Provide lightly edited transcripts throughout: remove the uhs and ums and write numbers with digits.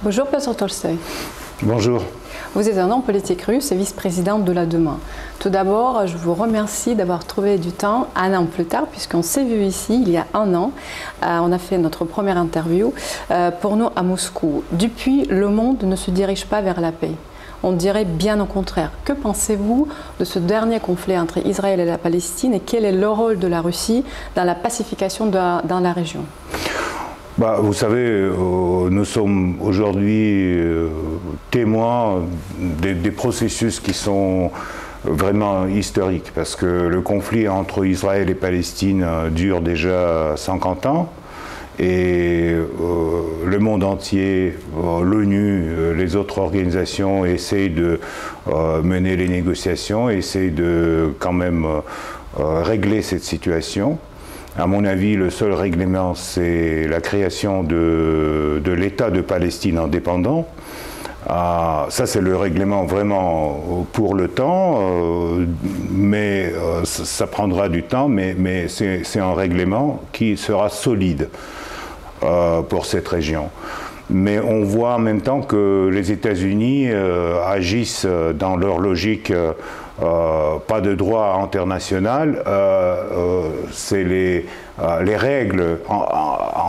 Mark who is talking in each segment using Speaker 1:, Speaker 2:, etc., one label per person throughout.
Speaker 1: Bonjour Piotr Tolstoï.
Speaker 2: Bonjour.
Speaker 1: Vous êtes un homme politique russe et vice-président de la Duma. Tout d'abord, je vous remercie d'avoir trouvé du temps un an plus tard, puisqu'on s'est vu ici il y a un an. On a fait notre première interview pour nous à Moscou. Depuis, le monde ne se dirige pas vers la paix. On dirait bien au contraire. Que pensez-vous de ce dernier conflit entre Israël et la Palestine et quel est le rôle de la Russie dans la pacification dans la région ?
Speaker 2: Vous savez, nous sommes aujourd'hui témoins des processus qui sont vraiment historiques, parce que le conflit entre Israël et Palestine dure déjà 50 ans, et le monde entier, l'ONU, les autres organisations essayent de mener les négociations, essayent de quand même régler cette situation. À mon avis, le seul règlement, c'est la création de l'État de Palestine indépendant. Ça, c'est le règlement vraiment pour le temps, mais ça prendra du temps, mais c'est un règlement qui sera solide pour cette région. Mais on voit en même temps que les États-Unis agissent dans leur logique pas de droit international, c'est les règles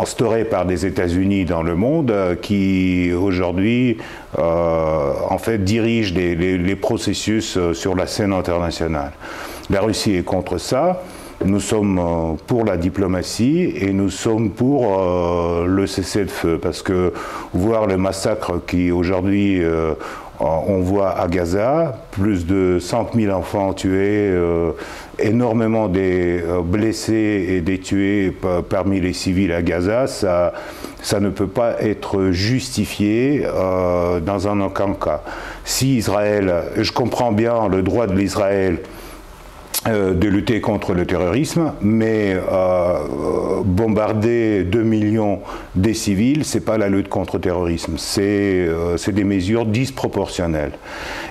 Speaker 2: instaurées par des États-Unis dans le monde qui aujourd'hui en fait dirigent les processus sur la scène internationale. La Russie est contre ça. Nous sommes pour la diplomatie et nous sommes pour le cessez-le-feu, parce que voir le massacre qui aujourd'hui on voit à Gaza, plus de 100 000 enfants tués, énormément des blessés et des tués parmi les civils à Gaza, ça ne peut pas être justifié dans aucun cas. Si Israël, je comprends bien le droit de l'Israël de lutter contre le terrorisme, mais bombarder 2 millions des civils, c'est pas la lutte contre le terrorisme, c'est des mesures disproportionnelles.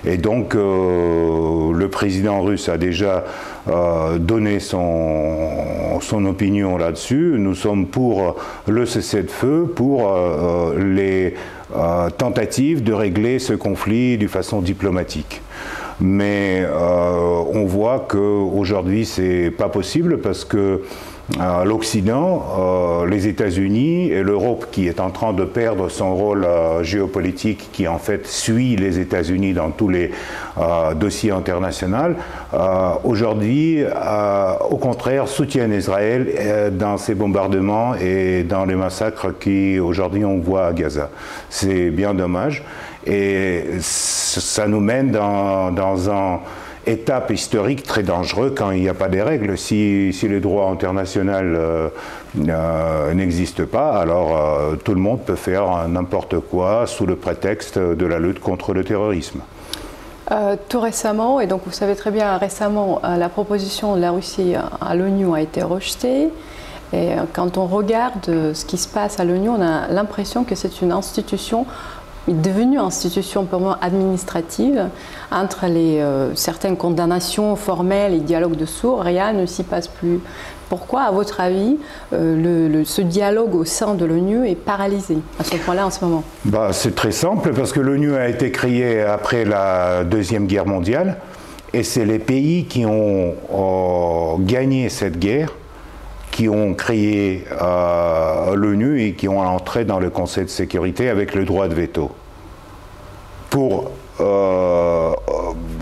Speaker 2: Et donc le président russe a déjà donné son opinion là-dessus. Nous sommes pour le cessez-le-feu, pour les tentatives de régler ce conflit de façon diplomatique. Mais on voit qu'aujourd'hui, c'est pas possible parce que l'Occident, les États-Unis et l'Europe, qui est en train de perdre son rôle géopolitique, qui en fait suit les États-Unis dans tous les dossiers internationaux, aujourd'hui, au contraire, soutiennent Israël dans ces bombardements et dans les massacres qu'aujourd'hui on voit à Gaza. C'est bien dommage. Et ça nous mène dans une étape historique très dangereuse quand il n'y a pas des règles. Si le droit international n'existe pas, alors tout le monde peut faire n'importe quoi sous le prétexte de la lutte contre le terrorisme.
Speaker 1: Tout récemment, et donc vous savez très bien, récemment, la proposition de la Russie à l'ONU a été rejetée. Et quand on regarde ce qui se passe à l'ONU, on a l'impression que c'est une institution devenue institution purement administrative. Entre certaines condamnations formelles et dialogues de sourds, rien ne s'y passe plus. Pourquoi, à votre avis, ce dialogue au sein de l'ONU est paralysé à ce point-là en ce moment?
Speaker 2: C'est très simple, parce que l'ONU a été créée après la Deuxième Guerre mondiale, et c'est les pays qui ont gagné cette guerre qui ont créé l'ONU et qui ont entré dans le Conseil de sécurité avec le droit de veto.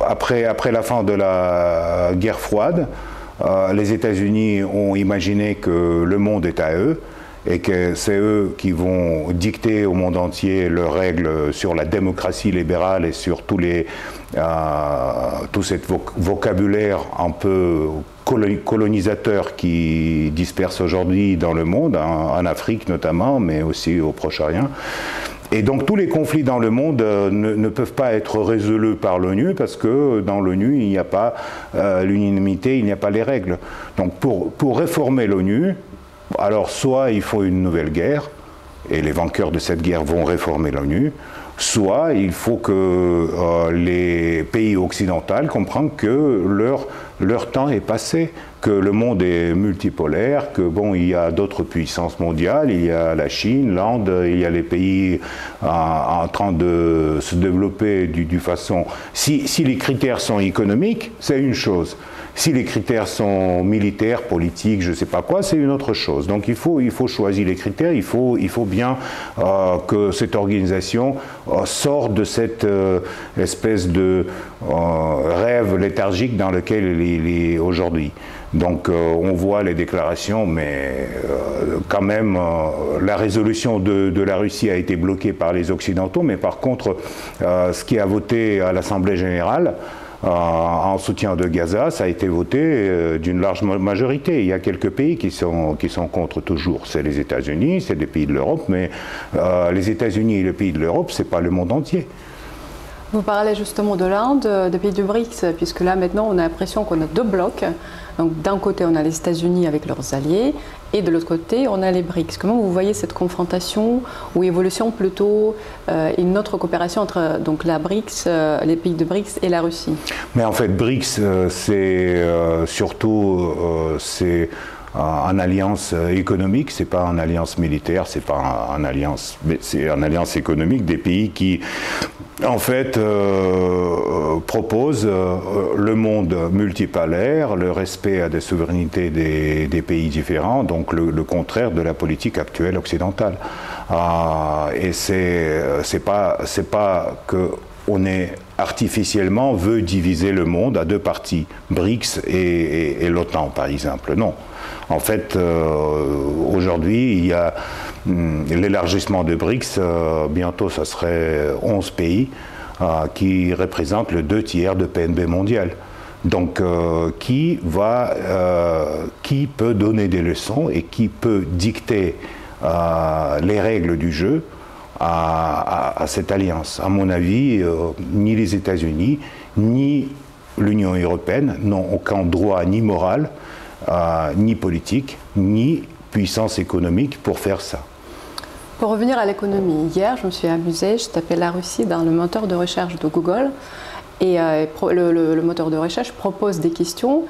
Speaker 2: Après la fin de la guerre froide, les États-Unis ont imaginé que le monde est à eux et que c'est eux qui vont dicter au monde entier leurs règles sur la démocratie libérale et sur tout cet vocabulaire un peu colonisateur qui disperse aujourd'hui dans le monde, en Afrique notamment, mais aussi au Proche-Orient. Et donc tous les conflits dans le monde ne peuvent pas être résolus par l'ONU, parce que dans l'ONU, il n'y a pas l'unanimité, il n'y a pas les règles. Donc pour réformer l'ONU, alors soit il faut une nouvelle guerre, et les vainqueurs de cette guerre vont réformer l'ONU, soit il faut que les pays occidentaux comprennent que leur temps est passé, que le monde est multipolaire, que bon, il y a d'autres puissances mondiales, il y a la Chine, l'Inde, il y a les pays en train de se développer d'une façon... Si les critères sont économiques, c'est une chose. Si les critères sont militaires, politiques, je ne sais pas quoi, c'est une autre chose. Donc il faut choisir les critères, il faut bien que cette organisation sorte de cette espèce de rêve léthargique dans lequel il est aujourd'hui. Donc on voit les déclarations, mais quand même la résolution de la Russie a été bloquée par les Occidentaux, mais par contre ce qui a voté à l'Assemblée générale en soutien de Gaza, ça a été voté d'une large majorité. Il y a quelques pays qui sont contre toujours. C'est les États-Unis, c'est des pays de l'Europe, mais les États-Unis et les pays de l'Europe, c'est pas le monde entier.
Speaker 1: Vous parlez justement de l'Inde, des pays du BRICS, puisque là maintenant on a l'impression qu'on a deux blocs. Donc d'un côté on a les États-Unis avec leurs alliés, et de l'autre côté on a les BRICS. Comment vous voyez cette confrontation ou évolution plutôt, une autre coopération entre donc la BRICS, les pays de BRICS et la Russie? Mais en fait BRICS c'est surtout c'est en alliance économique, c'est pas en alliance militaire, c'est pas en alliance, c'est en alliance économique des pays qui en fait proposent le monde multipolaire, le respect à des souverainetés des pays différents, donc le contraire de la politique actuelle occidentale. Et c'est pas que on est artificiellement veut diviser le monde à deux parties, BRICS et l'OTAN par exemple. Non. En fait, aujourd'hui, il y a l'élargissement de BRICS, bientôt ça serait 11 pays qui représentent le 2/3 de PNB mondial. Donc, qui peut donner des leçons et qui peut dicter les règles du jeu à cette alliance? À mon avis, ni les États-Unis, ni l'Union européenne n'ont aucun droit ni moral, ni politique, ni puissance économique pour faire ça. Pour revenir à l'économie, hier je me suis amusée, je tapais la Russie dans le moteur de recherche de Google et le moteur de recherche propose des questions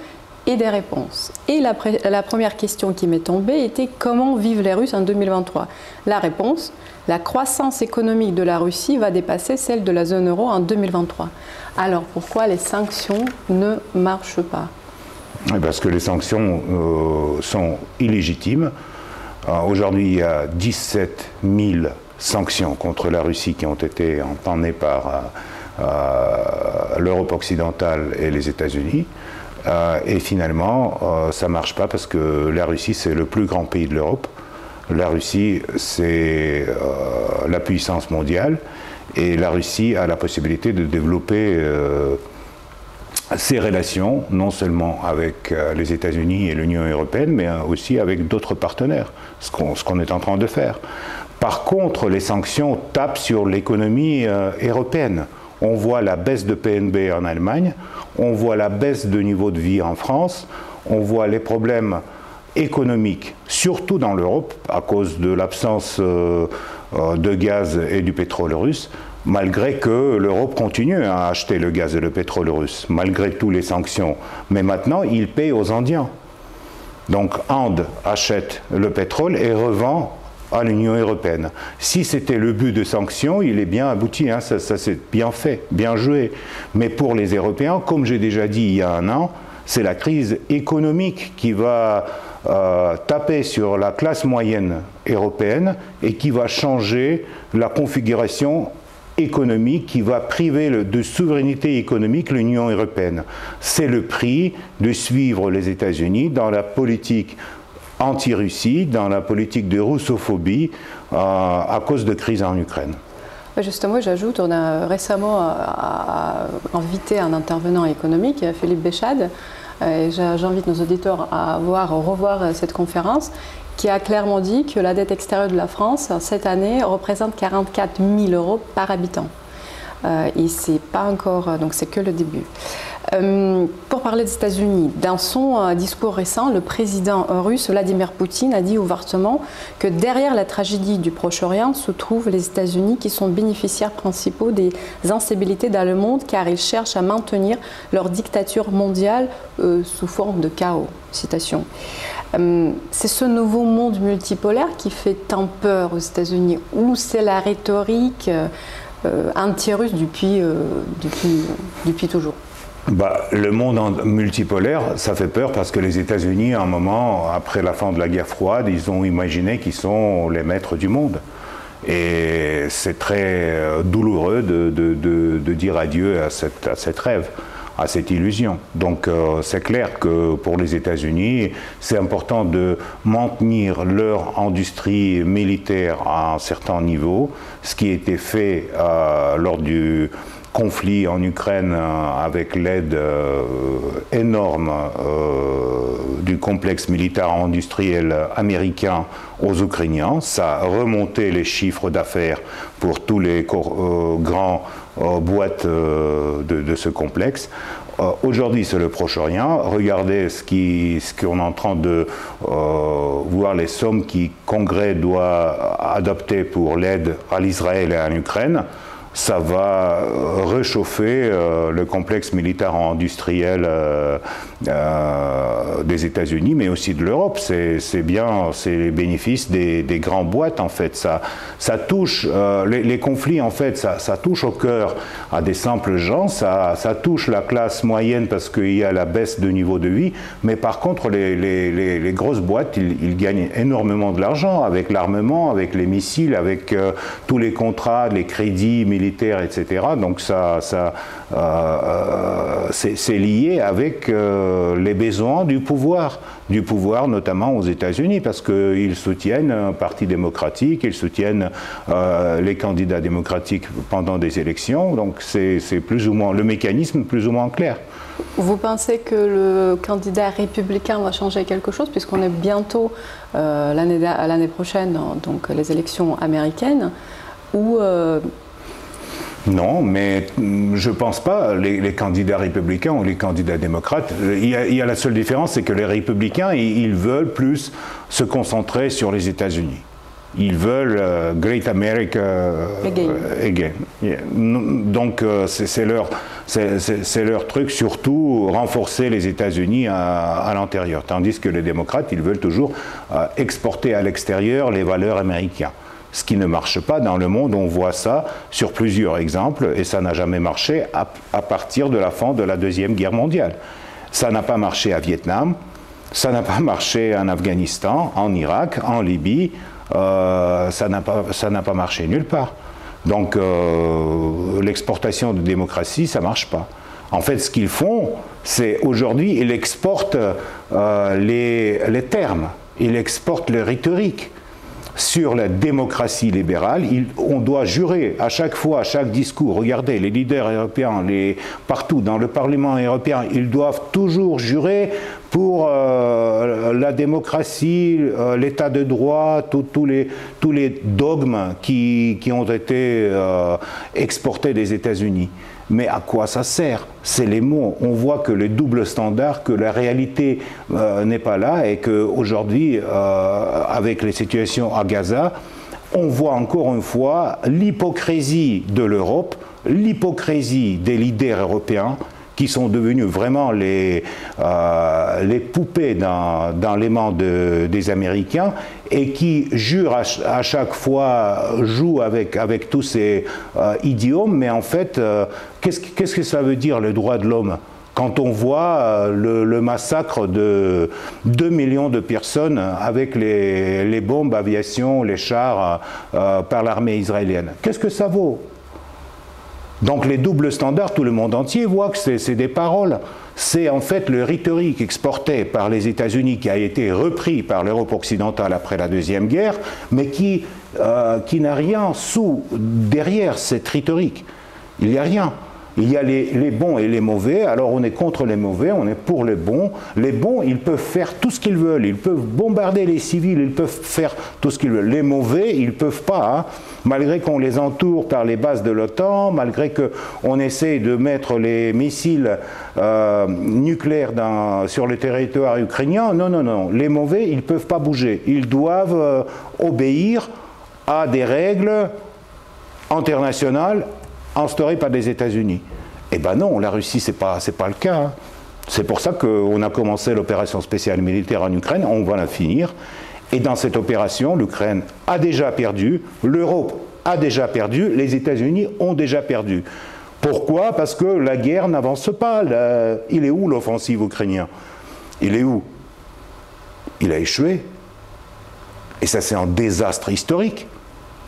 Speaker 1: et des réponses. Et la première question qui m'est tombée était « Comment vivent les Russes en 2023 ?» La réponse « La croissance économique de la Russie va dépasser celle de la zone euro en 2023. » Alors pourquoi les sanctions ne marchent pas? Parce que les sanctions sont illégitimes. Aujourd'hui, il y a 17 000 sanctions contre la Russie qui ont été entamées par l'Europe occidentale et les États-Unis. Et finalement, ça ne marche pas parce que la Russie, c'est le plus grand pays de l'Europe. La Russie, c'est la puissance mondiale. Et la Russie a la possibilité de développer ses relations, non seulement avec les États-Unis et l'Union européenne, mais aussi avec d'autres partenaires, ce qu'on est en train de faire. Par contre, les sanctions tapent sur l'économie européenne. On voit la baisse de PNB en Allemagne, on voit la baisse de niveau de vie en France, on voit les problèmes économiques, surtout dans l'Europe, à cause de l'absence de gaz et du pétrole russe, malgré que l'Europe continue à acheter le gaz et le pétrole russe, malgré toutes les sanctions. Mais maintenant, ils payent aux Indiens. Donc, Inde achète le pétrole et revend à l'Union européenne. Si c'était le but de sanctions, il est bien abouti, hein, ça c'est bien fait, bien joué. Mais pour les Européens, comme j'ai déjà dit il y a un an, c'est la crise économique qui va taper sur la classe moyenne européenne et qui va changer la configuration économique, qui va priver de souveraineté économique l'Union européenne. C'est le prix de suivre les États-Unis dans la politique anti-Russie, dans la politique de russophobie à cause de crise en Ukraine. Justement, j'ajoute, on a récemment invité un intervenant économique, Philippe Béchade, et j'invite nos auditeurs à revoir cette conférence, qui a clairement dit que la dette extérieure de la France, cette année, représente 44 000 € par habitant. Et c'est pas encore, donc c'est que le début. Pour parler des États-Unis, dans son discours récent, le président russe Vladimir Poutine a dit ouvertement que derrière la tragédie du Proche-Orient se trouvent les États-Unis qui sont bénéficiaires principaux des instabilités dans le monde car ils cherchent à maintenir leur dictature mondiale sous forme de chaos. Citation. C'est ce nouveau monde multipolaire qui fait tant peur aux États-Unis ou c'est la rhétorique anti-russe depuis toujours?
Speaker 2: Le monde multipolaire, ça fait peur parce que les États-Unis, à un moment, après la fin de la guerre froide, ils ont imaginé qu'ils sont les maîtres du monde. Et c'est très douloureux de dire adieu à cette rêve, à cette illusion. Donc c'est clair que pour les États-Unis, c'est important de maintenir leur industrie militaire à un certain niveau, ce qui a été fait lors du conflit en Ukraine avec l'aide énorme du complexe militaire industriel américain aux Ukrainiens. Ça a remonté les chiffres d'affaires pour tous les grands boîtes de ce complexe. Aujourd'hui, c'est le Proche-Orient. Regardez ce qu'on est en train de voir, les sommes que le Congrès doit adopter pour l'aide à l'Israël et à l'Ukraine. Ça va réchauffer le complexe militaire industriel des États-Unis, mais aussi de l'Europe. C'est les bénéfices des grandes boîtes, en fait. Ça touche, les conflits, en fait, ça touche au cœur à des simples gens, ça touche la classe moyenne parce qu'il y a la baisse de niveau de vie, mais par contre, les grosses boîtes, ils gagnent énormément de l'argent avec l'armement, avec les missiles, avec tous les contrats, les crédits militaires, etc. Donc c'est lié avec les besoins du pouvoir notamment aux États-Unis, parce qu'ils soutiennent un parti démocratique, ils soutiennent les candidats démocratiques pendant des élections, donc c'est plus ou moins le mécanisme plus ou moins clair.
Speaker 1: Vous pensez que le candidat républicain va changer quelque chose, puisqu'on est bientôt l'année prochaine, donc les élections américaines, où
Speaker 2: non, mais je ne pense pas les candidats républicains ou les candidats démocrates. Il y a la seule différence, c'est que les républicains, ils veulent plus se concentrer sur les États-Unis. Ils veulent Great America again. Yeah. Donc c'est leur truc, surtout renforcer les États-Unis à l'intérieur. Tandis que les démocrates, ils veulent toujours exporter à l'extérieur les valeurs américaines. Ce qui ne marche pas dans le monde, on voit ça sur plusieurs exemples, et ça n'a jamais marché à partir de la fin de la Deuxième Guerre mondiale. Ça n'a pas marché à Vietnam, ça n'a pas marché en Afghanistan, en Irak, en Libye, ça n'a pas marché nulle part. Donc l'exportation de démocratie, ça ne marche pas. En fait, ce qu'ils font, c'est aujourd'hui, ils exportent les termes, ils exportent les rhétoriques. Sur la démocratie libérale, on doit jurer à chaque fois, à chaque discours. Regardez, les leaders européens, partout dans le Parlement européen, ils doivent toujours jurer pour la démocratie, l'état de droit, tous les dogmes qui ont été exportés des États-Unis. Mais à quoi ça sert? C'est les mots. On voit que le double standard, que la réalité n'est pas là et qu'aujourd'hui, avec les situations à Gaza, on voit encore une fois l'hypocrisie de l'Europe, l'hypocrisie des leaders européens qui sont devenus vraiment les poupées dans les mains des Américains et qui jurent à chaque fois, jouent avec tous ces idiomes, mais en fait, qu'est-ce que ça veut dire le droit de l'homme? Quand on voit le massacre de 2 millions de personnes avec les bombes aviation, les chars par l'armée israélienne, qu'est-ce que ça vaut? Donc les doubles standards, tout le monde entier voit que c'est des paroles. C'est en fait le rhétorique exporté par les États-Unis qui a été repris par l'Europe occidentale après la Deuxième Guerre, mais qui n'a rien derrière cette rhétorique. Il n'y a rien. Il y a les bons et les mauvais, alors on est contre les mauvais, on est pour les bons. Les bons, ils peuvent faire tout ce qu'ils veulent, ils peuvent bombarder les civils, ils peuvent faire tout ce qu'ils veulent. Les mauvais, ils ne peuvent pas, hein. Malgré qu'on les entoure par les bases de l'OTAN, malgré qu'on essaye de mettre les missiles nucléaires sur le territoire ukrainien, non, non, non, les mauvais, ils ne peuvent pas bouger. Ils doivent obéir à des règles internationales instaurée par les États-Unis. Eh bien non, la Russie, ce n'est pas le cas. Hein. C'est pour ça qu'on a commencé l'opération spéciale militaire en Ukraine, on va la finir. Et dans cette opération, l'Ukraine a déjà perdu, l'Europe a déjà perdu, les États-Unis ont déjà perdu. Pourquoi? Parce que la guerre n'avance pas. Il est où l'offensive ukrainienne? Il est où? Il a échoué. Et ça, c'est un désastre historique.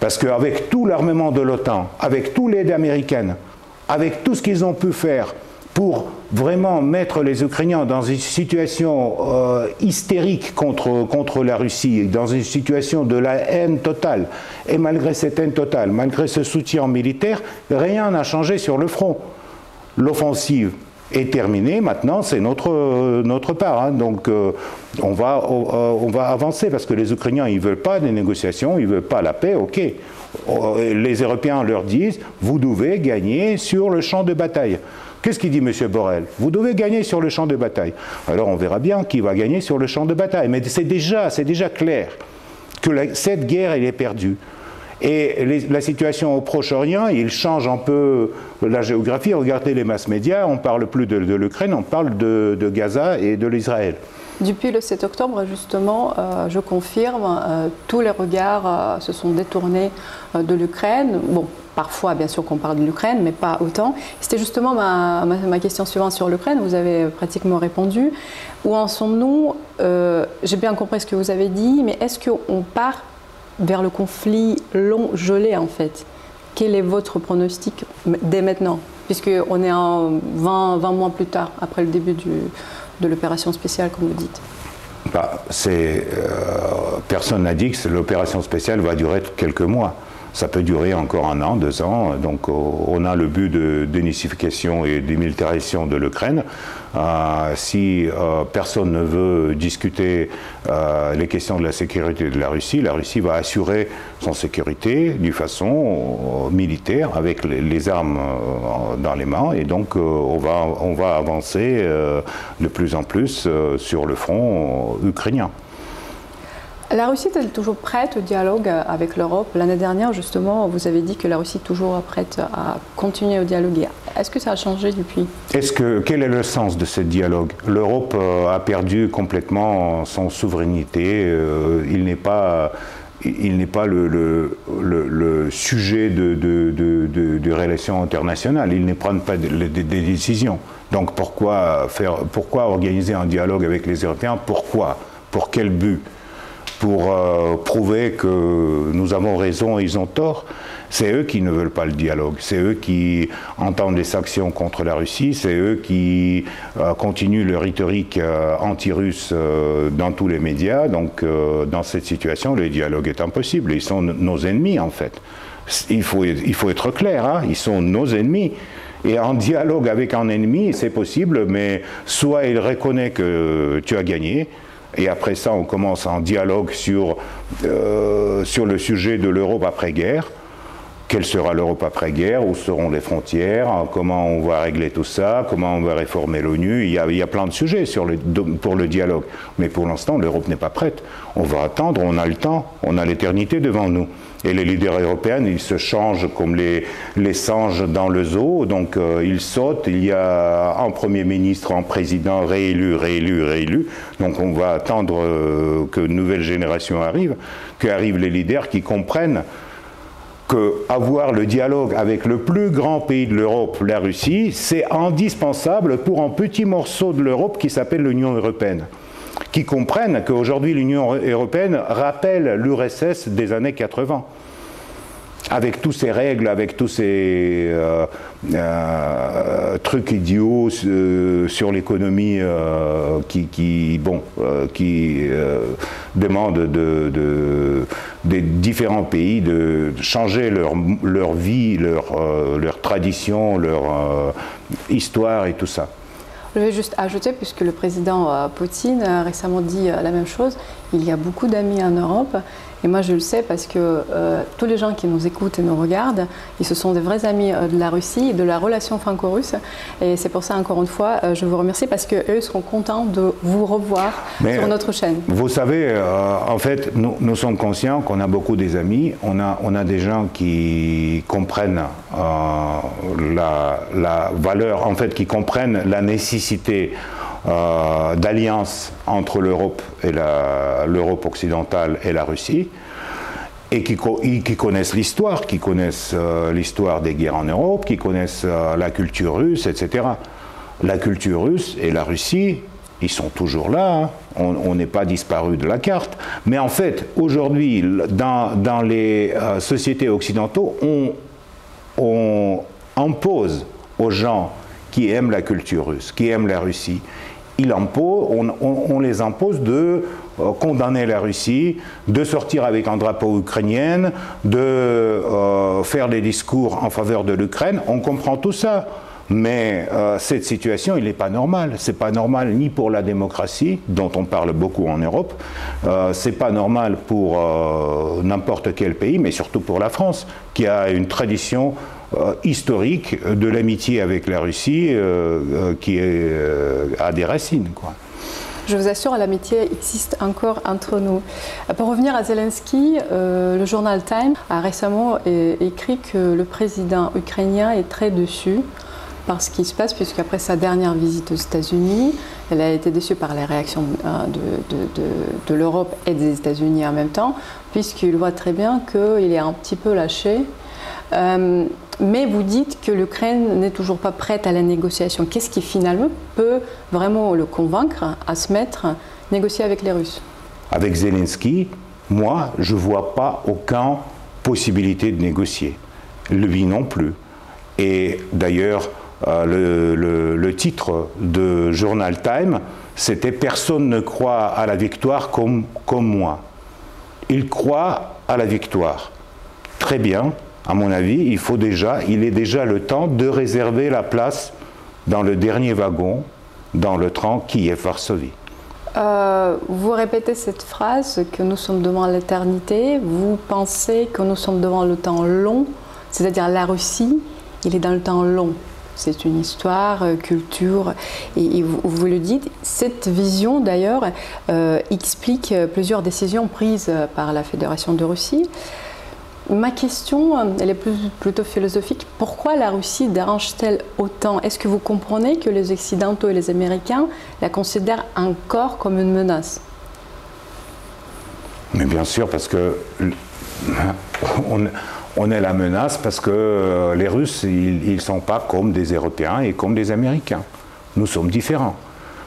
Speaker 2: Parce qu'avec tout l'armement de l'OTAN, avec toute l'aide américaine, avec tout ce qu'ils ont pu faire pour vraiment mettre les Ukrainiens dans une situation hystérique contre la Russie, dans une situation de la haine totale, et malgré cette haine totale, malgré ce soutien militaire, rien n'a changé sur le front. L'offensive est terminée, maintenant c'est notre part. Hein. Donc on va avancer parce que les Ukrainiens ils ne veulent pas des négociations, ils ne veulent pas la paix, ok. Les Européens leur disent, vous devez gagner sur le champ de bataille. Qu'est-ce qu'il dit M. Borrell? Vous devez gagner sur le champ de bataille. Alors on verra bien qui va gagner sur le champ de bataille, mais c'est déjà clair que cette guerre elle est perdue. Et la situation au Proche-Orient, il change un peu la géographie. Regardez les masses médias, on ne parle plus de l'Ukraine, on parle de Gaza et de l'Israël.
Speaker 1: Depuis le 7 octobre, justement, je confirme, tous les regards se sont détournés de l'Ukraine. Bon, parfois, bien sûr qu'on parle de l'Ukraine, mais pas autant. C'était justement ma question suivante sur l'Ukraine, vous avez pratiquement répondu. Où en sommes-nous? J'ai bien compris ce que vous avez dit, mais est-ce qu'on part vers le conflit long gelé en fait? Quel est votre pronostic dès maintenant? Puisqu'on est en 20 mois plus tard, après le début de l'opération spéciale, comme vous dites.
Speaker 2: Personne n'a dit que l'opération spéciale va durer quelques mois. Ça peut durer encore 1 an, 2 ans. Donc on a le but de dénissification et démilitarisation de l'Ukraine. Si personne ne veut discuter les questions de la sécurité de la Russie va assurer son sécurité d'une façon militaire avec les armes dans les mains. Et donc on va avancer de plus en plus sur le front ukrainien.
Speaker 1: La Russie est-elle toujours prête au dialogue avec l'Europe? L'année dernière, justement, vous avez dit que la Russie est toujours prête à continuer à dialoguer. Est-ce que ça a changé depuis?
Speaker 2: Quel est le sens de ce dialogue? L'Europe a perdu complètement son souveraineté. Il n'est pas le sujet de relations internationales. Il ne prend pas des décisions. Donc pourquoi organiser un dialogue avec les Européens? Pourquoi? Pour quel but? Pour prouver que nous avons raison et ils ont tort. C'est eux qui ne veulent pas le dialogue, c'est eux qui entendent des sanctions contre la Russie, c'est eux qui continuent le rhétorique anti-russe dans tous les médias. Donc dans cette situation, le dialogue est impossible. Ils sont nos ennemis en fait. Il faut être clair, hein, ils sont nos ennemis. Et en dialogue avec un ennemi, c'est possible, mais soit il reconnaît que tu as gagné, et après ça, on commence un dialogue sur le sujet de l'Europe après-guerre. Quelle sera l'Europe après-guerre? Où seront les frontières? Comment on va régler tout ça? Comment on va réformer l'ONU? Il y a plein de sujets pour le dialogue. Mais pour l'instant, l'Europe n'est pas prête. On va attendre, on a le temps, on a l'éternité devant nous. Et les leaders européens, ils se changent comme les singes dans le zoo. Donc ils sautent, il y a un Premier ministre, un président réélu. Donc on va attendre que une nouvelle génération arrive, qu'arrivent les leaders qui comprennent qu'avoir le dialogue avec le plus grand pays de l'Europe, la Russie, c'est indispensable pour un petit morceau de l'Europe qui s'appelle l'Union européenne. Qui comprennent qu'aujourd'hui l'Union européenne rappelle l'URSS des années 80. Avec tous ces règles, avec tous ces trucs idiots sur l'économie demandent des différents pays de changer leur vie, leur tradition, leur histoire et tout ça.
Speaker 1: Je vais juste ajouter, puisque le président Poutine a récemment dit la même chose, il y a beaucoup d'amis en Europe, et moi je le sais parce que tous les gens qui nous écoutent et nous regardent, ils se sont des vrais amis de la Russie, de la relation franco-russe, et c'est pour ça encore une fois, je vous remercie parce qu'eux seront contents de vous revoir sur notre chaîne.
Speaker 2: Vous savez, en fait, nous sommes conscients qu'on a beaucoup des amis, on a des gens qui comprennent la valeur, en fait, qui comprennent la nécessité d'alliance entre l'Europe et l'Europe occidentale et la Russie, et qui connaissent l'histoire, l'histoire des guerres en Europe, qui connaissent la culture russe, etc. La culture russe et la Russie, ils sont toujours là, hein. On n'est pas disparu de la carte. Mais en fait, aujourd'hui, dans les sociétés occidentaux, on impose aux gens qui aiment la culture russe, qui aiment la Russie, on les impose de condamner la Russie, de sortir avec un drapeau ukrainien, de faire des discours en faveur de l'Ukraine. On comprend tout ça. Mais cette situation, il n'est pas normal. C'est pas normal ni pour la démocratie, dont on parle beaucoup en Europe. C'est pas normal pour n'importe quel pays, mais surtout pour la France, qui a une tradition historique de l'amitié avec la Russie qui a des racines, quoi.
Speaker 1: Je vous assure, l'amitié existe encore entre nous. Pour revenir à Zelensky, le journal Time a récemment écrit que le président ukrainien est très déçu par ce qui se passe, puisqu'après sa dernière visite aux États-Unis, elle a été déçue par les réactions de l'Europe et des États-Unis en même temps, puisqu'il voit très bien qu'il est un petit peu lâché. Mais vous dites que l'Ukraine n'est toujours pas prête à la négociation. Qu'est-ce qui finalement peut vraiment le convaincre à se mettre à négocier avec les Russes?
Speaker 2: Avec Zelensky, moi, je ne vois pas aucune possibilité de négocier. Lui non plus. Et d'ailleurs, le titre de Journal Time, c'était « Personne ne croit à la victoire comme moi ». Il croit à la victoire. Très bien. À mon avis, il est déjà le temps de réserver la place dans le dernier wagon, dans le train Kiev-Varsovie.
Speaker 1: Vous répétez cette phrase que nous sommes devant l'éternité. Vous pensez que nous sommes devant le temps long, c'est-à-dire la Russie, il est dans le temps long. C'est une histoire, culture, et vous le dites. Cette vision, d'ailleurs, explique plusieurs décisions prises par la Fédération de Russie. Ma question, elle est plutôt philosophique. Pourquoi la Russie dérange-t-elle autant? Est-ce que vous comprenez que les Occidentaux et les Américains la considèrent encore comme une menace?
Speaker 2: Mais bien sûr, parce que on est la menace, parce que les Russes, ils ne sont pas comme des Européens et comme des Américains. Nous sommes différents.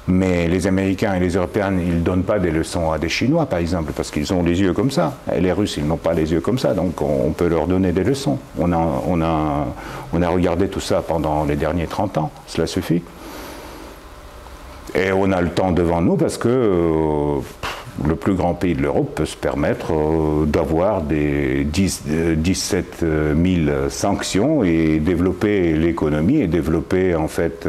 Speaker 2: Mais les Américains et les Européens, ils ne donnent pas des leçons à des Chinois, par exemple, parce qu'ils ont les yeux comme ça. Et les Russes, ils n'ont pas les yeux comme ça, donc on peut leur donner des leçons. On a regardé tout ça pendant les derniers 30 ans, cela suffit. Et on a le temps devant nous parce que le plus grand pays de l'Europe peut se permettre d'avoir des 17 000 sanctions et développer l'économie et développer en fait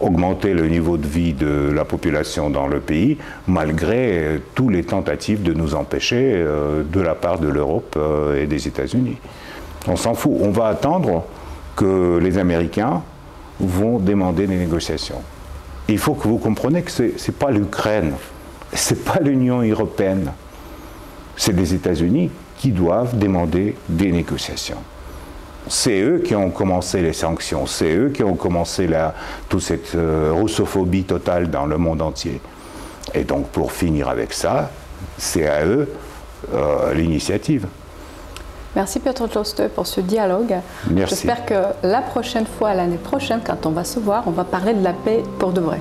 Speaker 2: augmenter le niveau de vie de la population dans le pays, malgré toutes les tentatives de nous empêcher de la part de l'Europe et des États-Unis. On s'en fout. On va attendre que les Américains vont demander des négociations. Il faut que vous compreniez que ce n'est pas l'Ukraine, ce n'est pas l'Union européenne, c'est les États-Unis qui doivent demander des négociations. C'est eux qui ont commencé les sanctions, c'est eux qui ont commencé toute cette russophobie totale dans le monde entier. Et donc pour finir avec ça, c'est à eux l'initiative.
Speaker 1: Merci Piotr Joste pour ce dialogue.
Speaker 2: Merci.
Speaker 1: J'espère que la prochaine fois, l'année prochaine, quand on va se voir, on va parler de la paix pour de vrai.